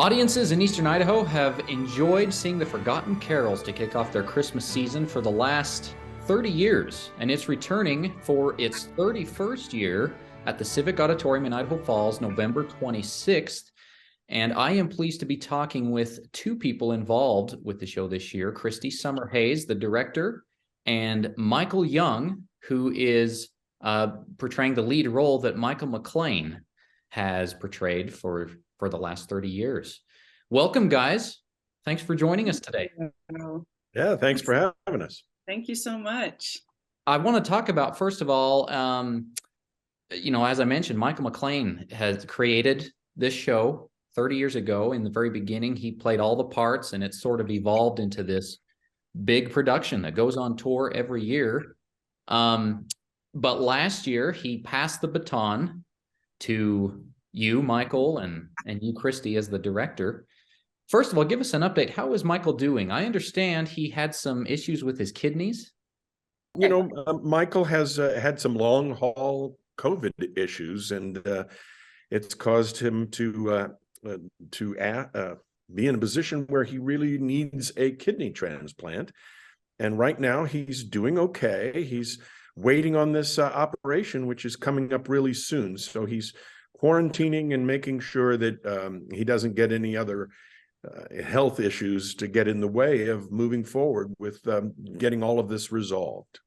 Audiences in Eastern Idaho have enjoyed seeing the Forgotten Carols to kick off their Christmas season for the last 30 years, and it's returning for its 31st year at the Civic Auditorium in Idaho Falls, November 26th. And I am pleased to be talking with two people involved with the show this year, Christy Summerhays, the director, and Michael Young, who is portraying the lead role that Michael McLean has portrayed for the last 30 years. Welcome, guys. Thanks for joining us today. Yeah, thanks for having us. Thank you so much. I want to talk about, first of all, as I mentioned, Michael McLean has created this show 30 years ago. In the very beginning, he played all the parts, and it sort of evolved into this big production that goes on tour every year. But last year, he passed the baton to you, Michael, and you, Christy, as the director. First of all, give us an update. How is Michael doing? I understand he had some issues with his kidneys. Michael has had some long haul COVID issues, and it's caused him to be in a position where he really needs a kidney transplant. And right now he's doing okay. He's waiting on this operation, which is coming up really soon. So he's quarantining and making sure that he doesn't get any other health issues to get in the way of moving forward with getting all of this resolved.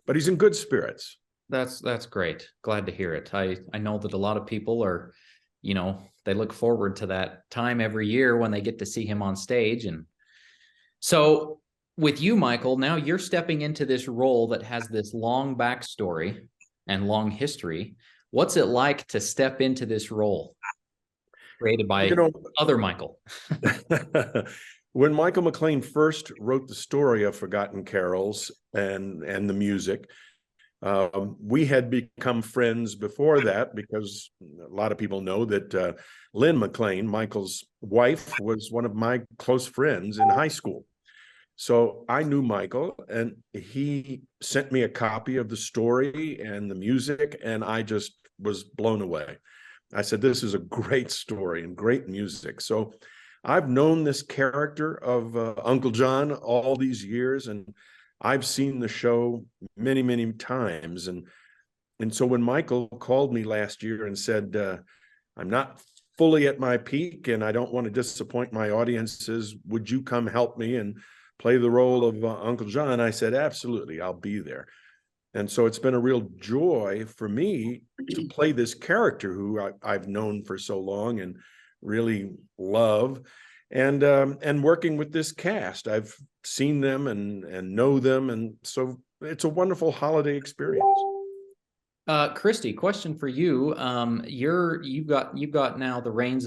But he's in good spirits. That's great. Glad to hear it. I know that a lot of people are, they look forward to that time every year when they get to see him on stage. And so with you, Michael, now you're stepping into this role that has this long backstory and long history. What's it like to step into this role created by other Michael? When Michael McLean first wrote the story of Forgotten Carols and the music, we had become friends before that, because a lot of people know that Lynn McLean, Michael's wife, was one of my close friends in high school. So I knew Michael, and he sent me a copy of the story and the music, and I just was blown away. I said, this is a great story and great music. So I've known this character of Uncle John all these years, and I've seen the show many, many times. And so when Michael called me last year and said, I'm not fully at my peak and I don't want to disappoint my audiences, would you come help me and play the role of Uncle John? I said, absolutely, I'll be there. And so it's been a real joy for me to play this character who I've known for so long and really love. And working with this cast, I've seen them and know them, and so it's a wonderful holiday experience. Christy, question for you. You've got now the reins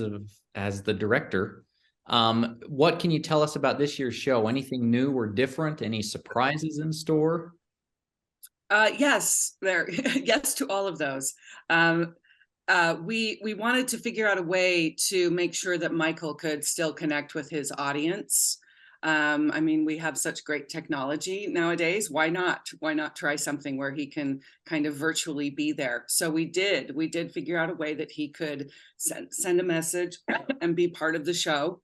as the director. What can you tell us about this year's show? Anything new or different? Any surprises in store? Yes, yes to all of those. We wanted to figure out a way to make sure that Michael could still connect with his audience. I mean, we have such great technology nowadays. Why not? Why not try something where he can kind of virtually be there? So we did figure out a way that he could send a message and be part of the show.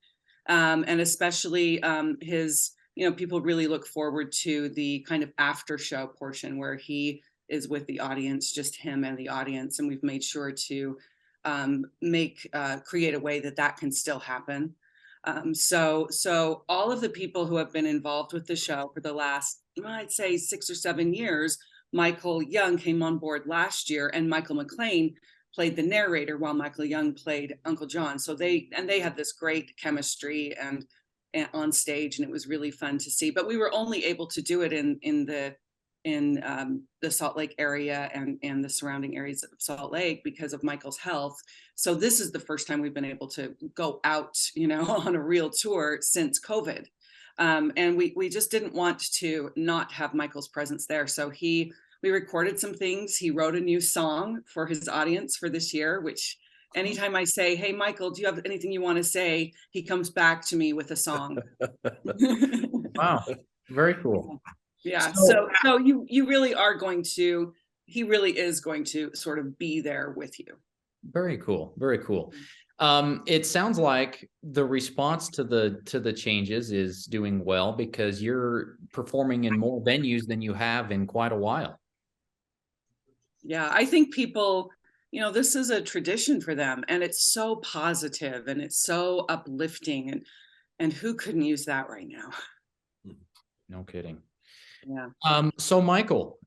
And especially his, people really look forward to the kind of after show portion where he is with the audience, just him and the audience. And we've made sure to create a way that can still happen. So all of the people who have been involved with the show for the last, I'd say 6 or 7 years, Michael Young came on board last year, and Michael McLean played the narrator while Michael Young played Uncle John. So they had this great chemistry and on stage, and it was really fun to see. But we were only able to do it in the Salt Lake area and the surrounding areas of Salt Lake because of Michael's health. So this is the first time we've been able to go out, on a real tour since COVID. And we just didn't want to not have Michael's presence there. So we recorded some things. He wrote a new song for his audience for this year, which anytime I say, hey, Michael, do you have anything you want to say? He comes back to me with a song. Wow. Very cool. Yeah. So you really are going to, he really is going to sort of be there with you. Very cool. Very cool. It sounds like the response to the changes is doing well because you're performing in more venues than you have in quite a while. Yeah, I think people, this is a tradition for them, and it's so positive and it's so uplifting, and who couldn't use that right now? No kidding. Yeah. So Michael,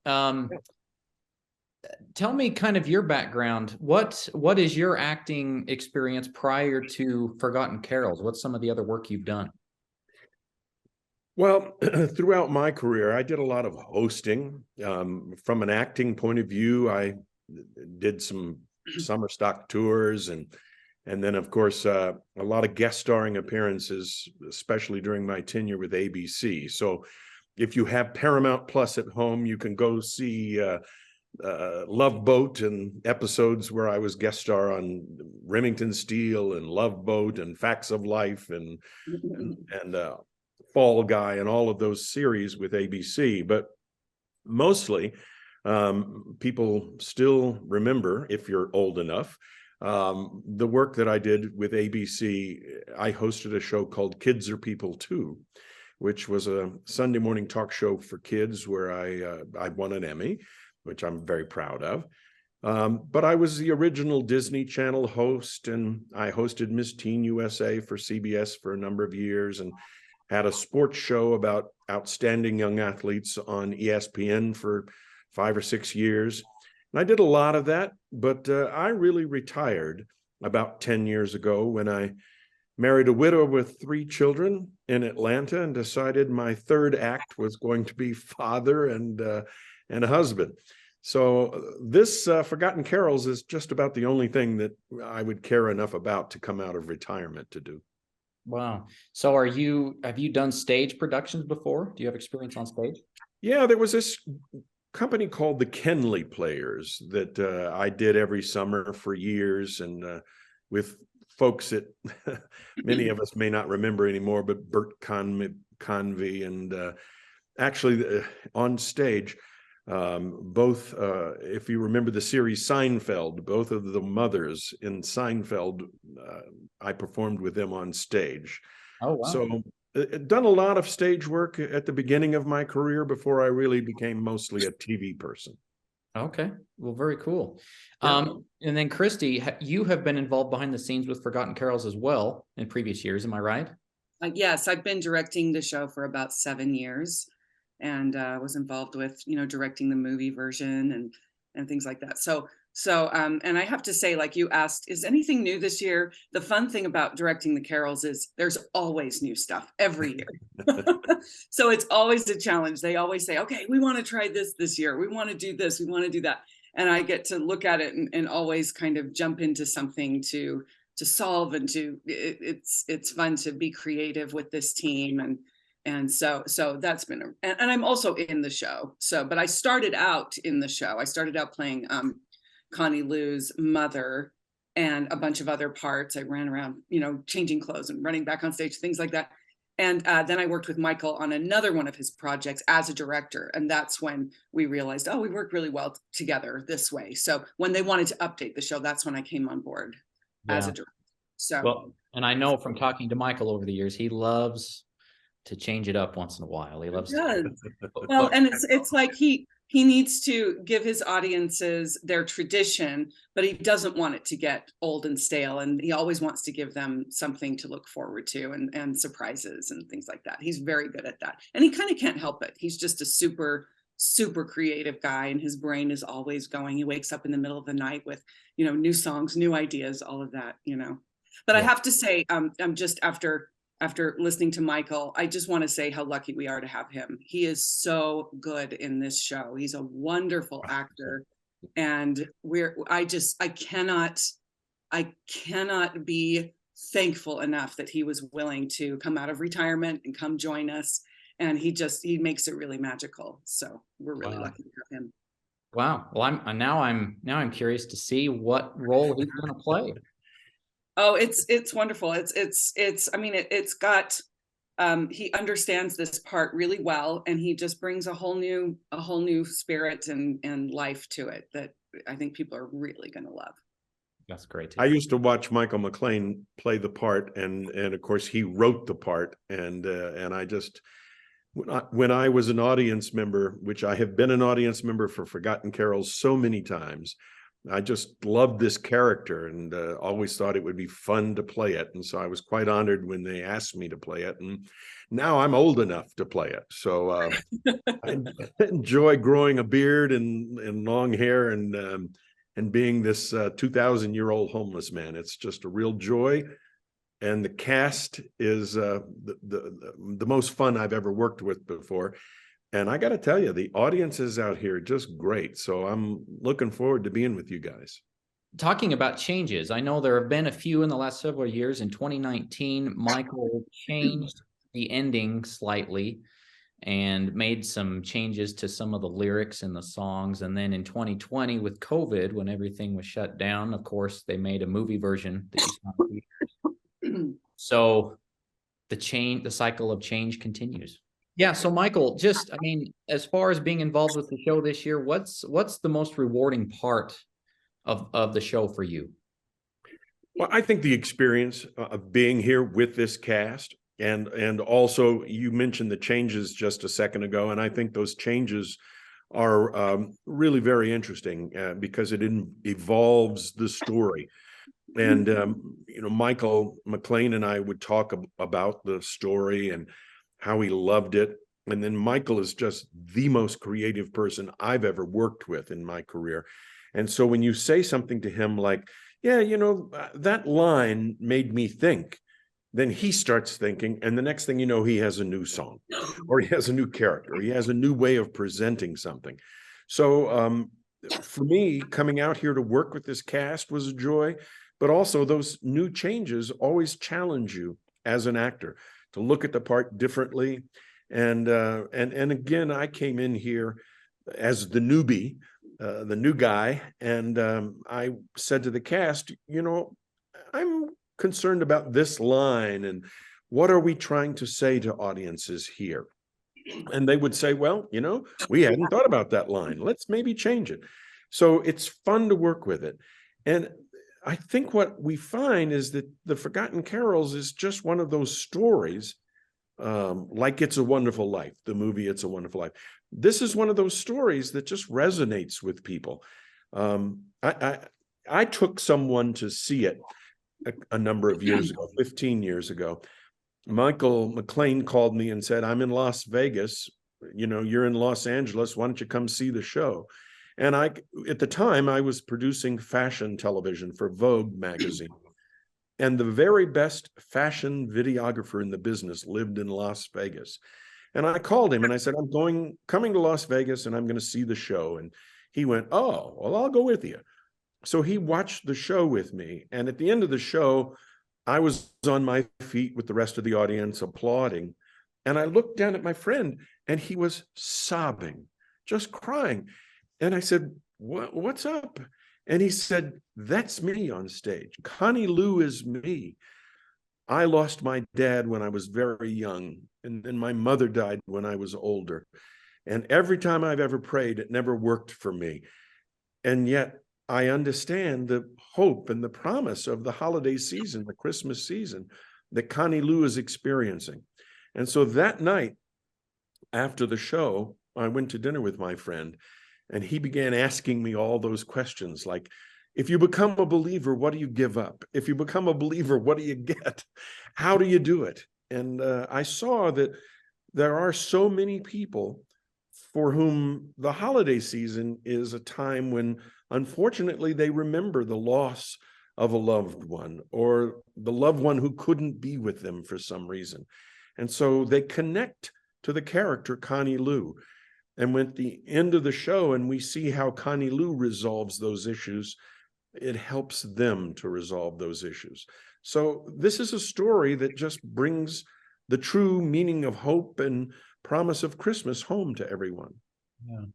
tell me kind of your background. What is your acting experience prior to Forgotten Carols? What's some of the other work you've done? Well, throughout my career, I did a lot of hosting. From an acting point of view, I did some summer stock tours and then, of course, a lot of guest starring appearances, especially during my tenure with ABC. So if you have Paramount Plus at home, you can go see Love Boat and episodes where I was guest star on Remington Steele and Love Boat and Facts of Life and Fall Guy and all of those series with ABC. But mostly people still remember, if you're old enough, the work that I did with ABC. I hosted a show called Kids Are People Too, which was a Sunday morning talk show for kids where I won an Emmy, which I'm very proud of. But I was the original Disney Channel host, and I hosted Miss Teen USA for CBS for a number of years and had a sports show about outstanding young athletes on ESPN for 5 or 6 years. And I did a lot of that, but I really retired about 10 years ago when I married a widow with 3 children in Atlanta and decided my third act was going to be father and a husband. So this Forgotten Carols is just about the only thing that I would care enough about to come out of retirement to do. Wow. So have you done stage productions before? Do you have experience on stage? Yeah, there was this company called the Kenley Players that I did every summer for years, and with folks that many of us may not remember anymore, but Bert Convey, and actually on stage, both, if you remember the series Seinfeld, both of the mothers in Seinfeld, I performed with them on stage. Oh, wow. So done a lot of stage work at the beginning of my career before I really became mostly a TV person. Okay. Well, very cool. Yeah. And then Christy, you have been involved behind the scenes with Forgotten Carols as well in previous years. Am I right? Yes, I've been directing the show for about 7 years, and was involved with, directing the movie version and things like that. So, and I have to say, like you asked, is anything new this year? The fun thing about directing the carols is there's always new stuff every year. So it's always a challenge. They always say, okay, we want to try this year. We want to do this. We want to do that. And I get to look at it and always kind of jump into something to solve, and it's fun to be creative with this team. And so that's been and I'm also in the show. So, but I started out in the show. I started out playing Connie Lou's mother and a bunch of other parts. I ran around, changing clothes and running back on stage, things like that. And then I worked with Michael on another one of his projects as a director. And that's when we realized, oh, we work really well together this way. So when they wanted to update the show, that's when I came on board as a director. So, well, and I know from talking to Michael over the years, he loves to change it up once in a while. He loves to. Well, and it's like he needs to give his audiences their tradition, but he doesn't want it to get old and stale, and he always wants to give them something to look forward to and surprises and things like that. He's very good at that, and he kind of can't help it. He's just a super creative guy, and his brain is always going. He wakes up in the middle of the night with new songs, new ideas, all of that. But yeah. I have to say, I'm just after listening to Michael, I just want to say how lucky we are to have him. He is so good in this show. He's a wonderful actor. And I cannot be thankful enough that he was willing to come out of retirement and come join us. And he makes it really magical. So we're really lucky to have him. Wow. Well, I'm curious to see what role he's going to play. Oh, it's wonderful. It's got, he understands this part really well, and he just brings a whole new spirit and life to it that I think people are really going to love. That's great to I hear. used to watch Michael McLean play the part, and of course he wrote the part, and I just when I was an audience member, which I have been an audience member for Forgotten Carols so many times, I just loved this character and always thought it would be fun to play it. And so I was quite honored when they asked me to play it. And now I'm old enough to play it. So I enjoy growing a beard and long hair and being this 2,000-year-old homeless man. It's just a real joy. And the cast is the most fun I've ever worked with before. And I got to tell you, the audiences out here are just great. So I'm looking forward to being with you guys. Talking about changes, I know there have been a few in the last several years. In 2019, Michael changed the ending slightly and made some changes to some of the lyrics and the songs. And then in 2020, with COVID, when everything was shut down, of course, they made a movie version that you saw in theaters. So the cycle of change continues. Yeah. So Michael, just, I mean, as far as being involved with the show this year, what's the most rewarding part of the show for you? Well, I think the experience of being here with this cast, and also you mentioned the changes just a second ago, and I think those changes are really very interesting because it evolves the story. And Michael McLean and I would talk about the story and how he loved it. And then Michael is just the most creative person I've ever worked with in my career. And so when you say something to him like, yeah, that line made me think, then he starts thinking, and the next thing you know, he has a new song, or he has a new character, or he has a new way of presenting something. So for me, coming out here to work with this cast was a joy, but also those new changes always challenge you as an actor to look at the part differently. And again, I came in here as the newbie, the new guy, and I said to the cast, I'm concerned about this line, and what are we trying to say to audiences here? And they would say, well, we hadn't thought about that line. Let's maybe change it. So it's fun to work with it. And I think what we find is that The Forgotten Carols is just one of those stories, like It's a Wonderful Life, the movie It's a Wonderful Life. This is one of those stories that just resonates with people. I took someone to see it a number of years ago, 15 years ago. Michael McLean called me and said, I'm in Las Vegas. You're in Los Angeles. Why don't you come see the show? And at the time, I was producing fashion television for Vogue magazine. And the very best fashion videographer in the business lived in Las Vegas. And I called him and I said, I'm coming to Las Vegas and I'm going to see the show. And he went, oh, well, I'll go with you. So he watched the show with me. And at the end of the show, I was on my feet with the rest of the audience applauding. And I looked down at my friend and he was sobbing, just crying. And I said, what's up? And he said, that's me on stage. Connie Lou is me. I lost my dad when I was very young, and then my mother died when I was older. And every time I've ever prayed, it never worked for me. And yet I understand the hope and the promise of the holiday season, the Christmas season that Connie Lou is experiencing. And so that night after the show, I went to dinner with my friend, and he began asking me all those questions like, if you become a believer, what do you give up? If you become a believer, what do you get? How do you do it? And I saw that there are so many people for whom the holiday season is a time when, unfortunately, they remember the loss of a loved one or the loved one who couldn't be with them for some reason. And so they connect to the character Connie Lou. And when at the end of the show and we see how Connie Lou resolves those issues, it helps them to resolve those issues. So this is a story that just brings the true meaning of hope and promise of Christmas home to everyone. Yeah.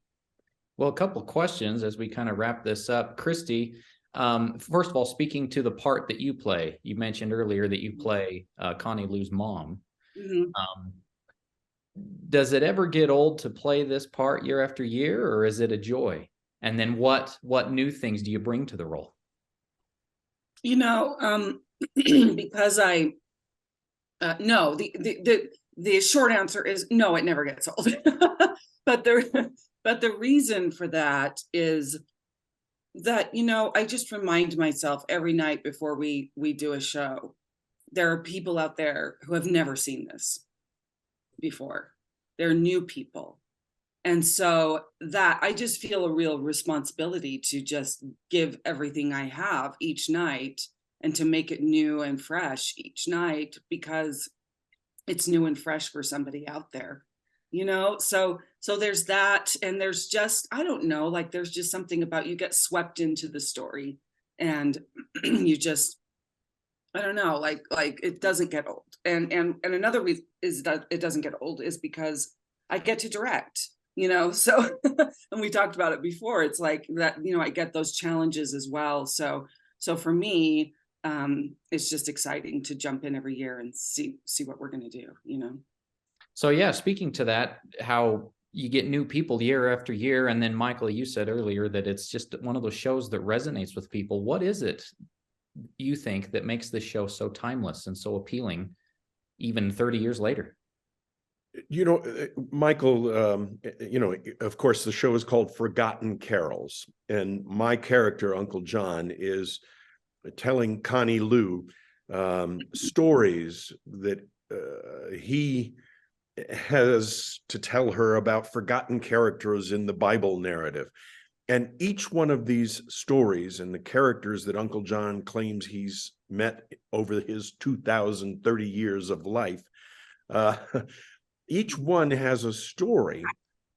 Well, a couple of questions as we kind of wrap this up. Christy, first of all, speaking to the part that you play, you mentioned earlier that you play Connie Lou's mom. Mm-hmm. Does it ever get old to play this part year after year, or is it a joy? And then what new things do you bring to the role? You know, because I no, the short answer is no, it never gets old. But the reason for that is that, you know, I just remind myself every night before we do a show, there are people out there who have never seen this before. They're new people. And so that I just feel a real responsibility to just give everything I have each night and to make it new and fresh each night, because it's new and fresh for somebody out there, you know? So there's that. And there's just, I don't know, like there's just something about, you get swept into the story and you just, I don't know, like it doesn't get old. And another reason is that it doesn't get old is because I get to direct, you know. So and we talked about it before, it's like that, you know, I get those challenges as well. So for me, it's just exciting to jump in every year and see what we're going to do, you know. So yeah, speaking to that, how you get new people year after year, and then Michael, you said earlier that it's just one of those shows that resonates with people. What is it you think that makes this show so timeless and so appealing even 30 years later? You know, Michael, you know, of course, the show is called Forgotten Carols, and my character, Uncle John, is telling Connie Lou stories that he has to tell her about forgotten characters in the Bible narrative. And each one of these stories and the characters that Uncle John claims he's met over his 2,030 years of life, each one has a story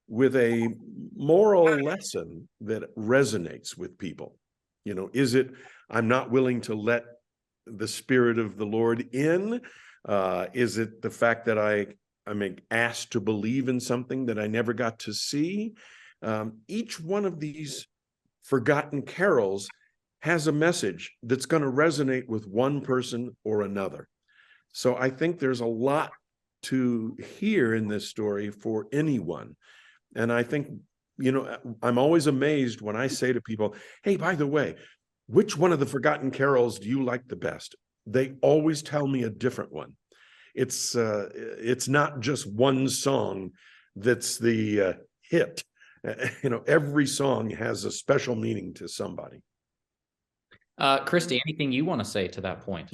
with a moral lesson that resonates with people. You know, is it, I'm not willing to let the Spirit of the Lord in? Is it the fact that I'm asked to believe in something that I never got to see? Each one of these forgotten carols has a message that's going to resonate with one person or another. So I think there's a lot to hear in this story for anyone. And I think, you know, I'm always amazed when I say to people, hey, by the way, which one of the forgotten carols do you like the best? They always tell me a different one. It's not just one song that's the hit. You know, every song has a special meaning to somebody. Christy, anything you want to say to that point?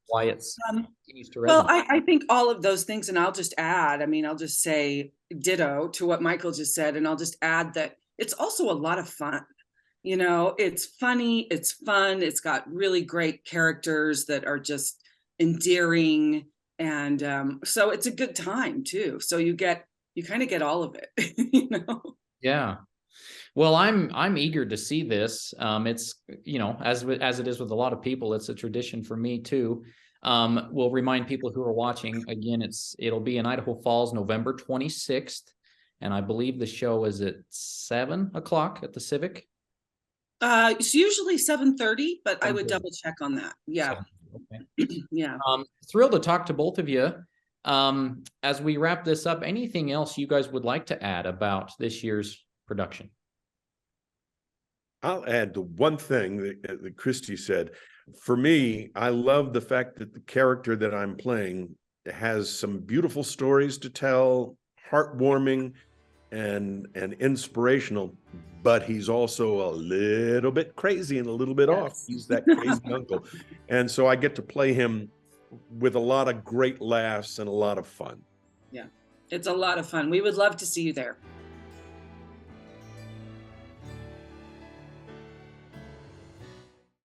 Why it's continues to resonate? Well, I think all of those things, and I'll just add, I mean, I'll just say ditto to what Michael just said, and I'll just add that it's also a lot of fun. You know, it's funny, it's fun, it's got really great characters that are just endearing, and so it's a good time too. So you kind of get all of it, you know. Yeah. Well, I'm eager to see this. It's, you know, as it is with a lot of people, it's a tradition for me too. We'll remind people who are watching again. It'll be in Idaho Falls, November 26th, and I believe the show is at 7 o'clock at the Civic. It's usually 7:30, but I would double check on that. Yeah. Okay. Yeah. Thrilled to talk to both of you. As we wrap this up, anything else you guys would like to add about this year's production? I'll add the one thing that Christy said. For me, I love the fact that the character that I'm playing has some beautiful stories to tell, heartwarming and inspirational, but he's also a little bit crazy and a little bit off. He's that crazy uncle. And so I get to play him with a lot of great laughs and a lot of fun. Yeah, it's a lot of fun. We would love to see you there.